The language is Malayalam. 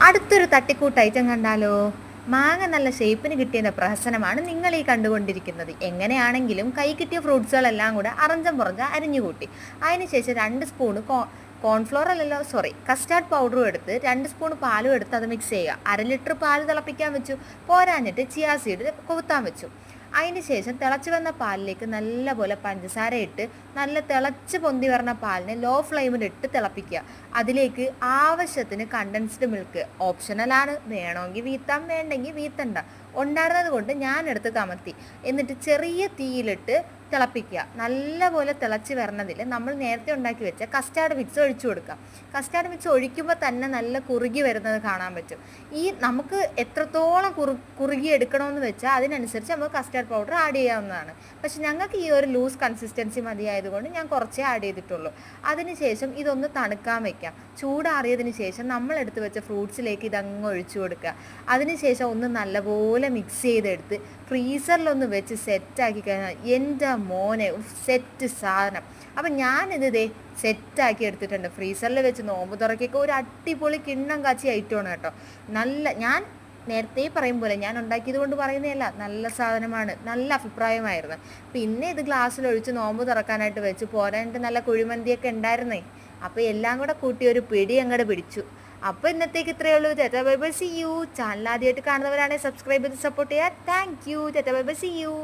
അടുത്തൊരു തട്ടിക്കൂട്ട് ഐറ്റം കണ്ടാലോ? മാങ്ങ നല്ല ഷേപ്പിന് കിട്ടിയതിൻ്റെ പ്രഹസനമാണ് നിങ്ങൾ ഈ കണ്ടുകൊണ്ടിരിക്കുന്നത്. എങ്ങനെയാണെങ്കിലും കൈ കിട്ടിയ ഫ്രൂട്ട്സുകളെല്ലാം കൂടെ അറഞ്ചം പുറഞ്ച അരിഞ്ഞുകൂട്ടി. അതിനുശേഷം 2 സ്പൂണ് കോൺഫ്ലോർ അല്ലല്ലോ, സോറി, കസ്റ്റാർഡ് പൗഡറും എടുത്ത് 2 സ്പൂൺ പാലും എടുത്ത് അത് മിക്സ് ചെയ്യുക. 1/2 ലിറ്റർ പാൽ തിളപ്പിക്കാൻ വെച്ചു. പോരാഞ്ഞിട്ട് ചിയാ സീഡ് കുതിർത്താൻ വെച്ചു. അതിന് ശേഷം തിളച്ച് വന്ന പാലിലേക്ക് നല്ലപോലെ പഞ്ചസാര ഇട്ട് നല്ല തിളച്ച് പൊന്തി വരുന്ന പാലിനെ ലോ ഫ്ലെയിമിലിട്ട് തിളപ്പിക്കുക. അതിലേക്ക് ആവശ്യത്തിന് കണ്ടൻസ്ഡ് മിൽക്ക് ഓപ്ഷണലാണ്, വേണമെങ്കിൽ വീത്താം, വേണ്ടെങ്കിൽ വീത്തണ്ട. ഉണ്ടായിരുന്നത് കൊണ്ട് ഞാനെടുത്ത് കമത്തി. എന്നിട്ട് ചെറിയ തീയിലിട്ട് തിളപ്പിക്കുക. നല്ലപോലെ തിളച്ച് വരണതിൽ നമ്മൾ നേരത്തെ ഉണ്ടാക്കി വെച്ച കസ്റ്റാർഡ് മിക്സ് ഒഴിച്ചു കൊടുക്കുക. കസ്റ്റാർഡ് മിക്സ് ഒഴിക്കുമ്പോൾ തന്നെ നല്ല കുറുകി വരുന്നത് കാണാൻ പറ്റും. നമുക്ക് എത്രത്തോളം കുറുകി എടുക്കണമെന്ന് വെച്ചാൽ അതിനനുസരിച്ച് നമുക്ക് കസ്റ്റാർഡ് പൗഡർ ആഡ് ചെയ്യാവുന്നതാണ്. പക്ഷെ ഞങ്ങൾക്ക് ഈ ഒരു ലൂസ് കൺസിസ്റ്റൻസി മതിയായതുകൊണ്ട് ഞാൻ കുറച്ചേ ആഡ് ചെയ്തിട്ടുള്ളൂ. അതിനുശേഷം ഇതൊന്ന് തണുക്കാൻ വയ്ക്കാം. ചൂടാറിയതിന് ശേഷം നമ്മൾ എടുത്ത് വെച്ച ഫ്രൂട്ട്സിലേക്ക് ഇതങ്ങ് ഒഴിച്ചു കൊടുക്കുക. അതിനുശേഷം ഒന്ന് നല്ലപോലെ മിക്സ് ചെയ്തെടുത്ത് ഫ്രീസറിലൊന്ന് വെച്ച് സെറ്റാക്കി കഴിഞ്ഞാൽ എൻ്റെ മോനെ സെറ്റ് സാധനം. അപ്പം ഞാനിത് സെറ്റാക്കി എടുത്തിട്ടുണ്ട്. ഫ്രീസറിൽ വെച്ച് നോമ്പ് തുറക്കൊക്കെ ഒരു അടിപൊളി കിണ്ണം കാച്ചി ഐറ്റമാണ് കേട്ടോ. ഞാൻ നേരത്തെ പറയും പോലെ ഞാൻ ഉണ്ടാക്കിയത് കൊണ്ട് പറയുന്നതല്ല, നല്ല സാധനമാണ്, നല്ല അഭിപ്രായമായിരുന്നു. പിന്നെ ഇത് ഗ്ലാസ്സിലൊഴിച്ച് നോമ്പ് തുറക്കാനായിട്ട് വെച്ച് പോരാനായിട്ട് നല്ല കുഴിമന്തിയൊക്കെ ഉണ്ടായിരുന്നേ. അപ്പോൾ എല്ലാം കൂടെ കൂട്ടി ഒരു പിടി അങ്ങോട്ട് പിടിച്ചു. അപ്പോൾ ഇന്നത്തേക്ക് ഇത്രയേ ഉള്ളൂ. Tata bye bye, see you. Channel ആദ്യമായിട്ട് കാണുന്നവരാണെങ്കിൽ സബ്സ്ക്രൈബ് ചെയ്ത് സപ്പോർട്ട് ചെയ്യുക. Thank you. Tata bye bye, see U.